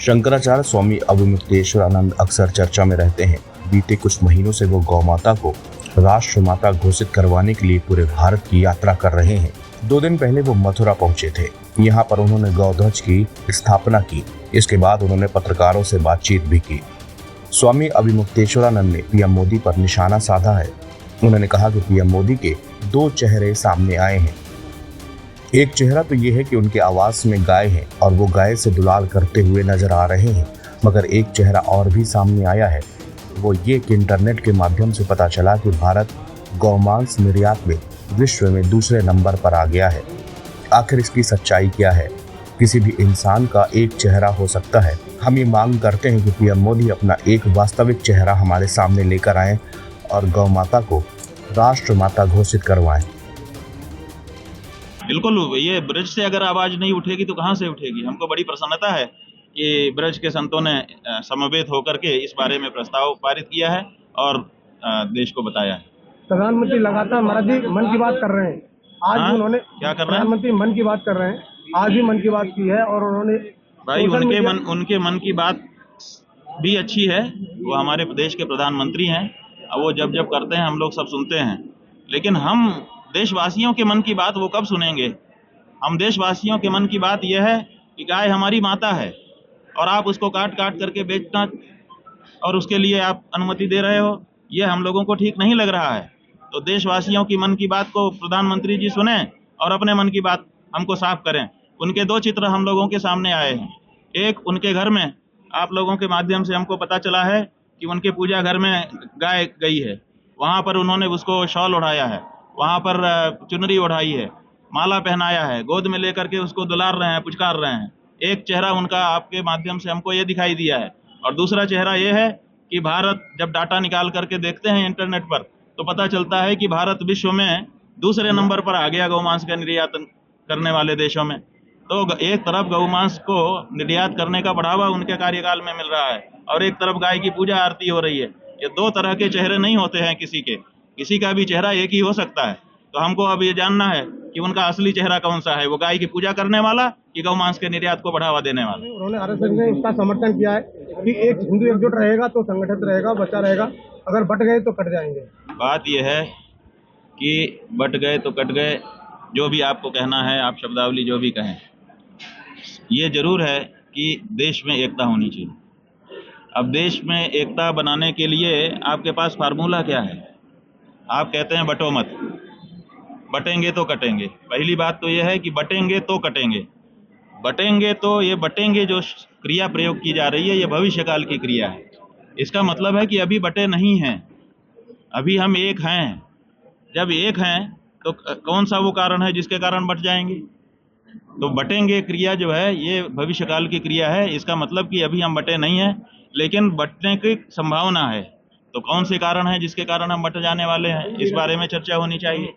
शंकराचार्य स्वामी अभिमुक्तेश्वरानंद अक्सर चर्चा में रहते हैं। बीते कुछ महीनों से वो गौ माता को राष्ट्र माता घोषित करवाने के लिए पूरे भारत की यात्रा कर रहे हैं। 2 दिन पहले वो मथुरा पहुंचे थे। यहाँ पर उन्होंने गौध्वज की स्थापना की। इसके बाद उन्होंने पत्रकारों से बातचीत भी की। स्वामी अभिमुक्तेश्वरानंद ने पीएम मोदी पर निशाना साधा है। उन्होंने कहा कि पीएम मोदी के 2 चेहरे सामने आए हैं। एक चेहरा तो ये है कि उनके आवास में गाय है और वो गाय से दुलाल करते हुए नजर आ रहे हैं, मगर एक चेहरा और भी सामने आया है। वो ये कि इंटरनेट के माध्यम से पता चला कि भारत गौमांस निर्यात में विश्व में दूसरे नंबर पर आ गया है। आखिर इसकी सच्चाई क्या है? किसी भी इंसान का एक चेहरा हो सकता है। हम ये मांग करते हैं कि पीएम मोदी अपना एक वास्तविक चेहरा हमारे सामने लेकर आएं और गौ माता को राष्ट्र माता घोषित करवाएं। बिल्कुल, ये ब्रज से अगर आवाज नहीं उठेगी तो कहाँ से उठेगी। हमको बड़ी प्रसन्नता है कि ब्रज के संतों ने समवेत होकर के इस बारे में प्रस्ताव पारित किया है और देश को बताया है। प्रधानमंत्री लगातार महाराज जी मन की बात कर रहे हैं। आज भी उन्होंने क्या कर रहे हैं? प्रधानमंत्री मन की बात कर रहे हैं। आज भी मन की बात की है और उन्होंने भाई उनके मन की बात भी अच्छी है। वो हमारे प्रदेश के प्रधानमंत्री हैं। वो जब करते हैं हम लोग सब सुनते हैं, लेकिन हम देशवासियों के मन की बात वो कब सुनेंगे। हम देशवासियों के मन की बात यह है कि गाय हमारी माता है और आप उसको काट करके बेचना और उसके लिए आप अनुमति दे रहे हो, ये हम लोगों को ठीक नहीं लग रहा है। तो देशवासियों की मन की बात को प्रधानमंत्री जी सुने और अपने मन की बात हमको साफ करें। उनके 2 चित्र हम लोगों के सामने आए हैं। एक, उनके घर में आप लोगों के माध्यम से हमको पता चला है कि उनके पूजा घर में गाय गई है। वहाँ पर उन्होंने उसको शॉल ओढ़ाया है, वहाँ पर चुनरी ओढ़ाई है, माला पहनाया है, गोद में लेकर के उसको दुलार रहे हैं, पुचकार रहे हैं। एक चेहरा उनका आपके माध्यम से हमको ये दिखाई दिया है। और दूसरा चेहरा ये है कि भारत जब डाटा निकाल करके देखते हैं इंटरनेट पर, तो पता चलता है कि भारत विश्व में दूसरे नंबर पर आ गया गौमांस का निर्यात करने वाले देशों में। तो एक तरफ गौमांस को निर्यात करने का बढ़ावा उनके कार्यकाल में मिल रहा है और एक तरफ गाय की पूजा आरती हो रही है। ये 2 तरह के चेहरे नहीं होते हैं किसी का भी चेहरा एक ही हो सकता है। तो हमको अब ये जानना है कि उनका असली चेहरा कौन सा है, वो गाय की पूजा करने वाला कि गौमांस के निर्यात को बढ़ावा देने वाला। उन्होंने आरएसएस ने उसका समर्थन किया है कि एक हिंदू एकजुट रहेगा तो संगठित रहेगा, बचा रहेगा, अगर बट गए तो कट जाएंगे। बात यह है कि बट गए तो कट गए, जो भी आपको कहना है, आप शब्दावली जो भी कहें, ये जरूर है कि देश में एकता होनी चाहिए। अब देश में एकता बनाने के लिए आपके पास फार्मूला क्या है? आप कहते हैं बटो मत, बटेंगे तो कटेंगे। पहली बात तो यह है कि बटेंगे तो कटेंगे। बटेंगे तो ये बटेंगे जो क्रिया प्रयोग की जा रही है, ये भविष्यकाल की क्रिया है। इसका मतलब है कि अभी बटे नहीं हैं, अभी हम एक हैं। जब एक हैं तो कौन सा वो कारण है जिसके कारण बट जाएंगे? तो बटेंगे क्रिया जो है ये भविष्यकाल की क्रिया है। इसका मतलब कि अभी हम बटे नहीं हैं, लेकिन बटने की संभावना है। तो कौन से कारण है जिसके कारण हम बट जाने वाले हैं, इस बारे में चर्चा होनी चाहिए।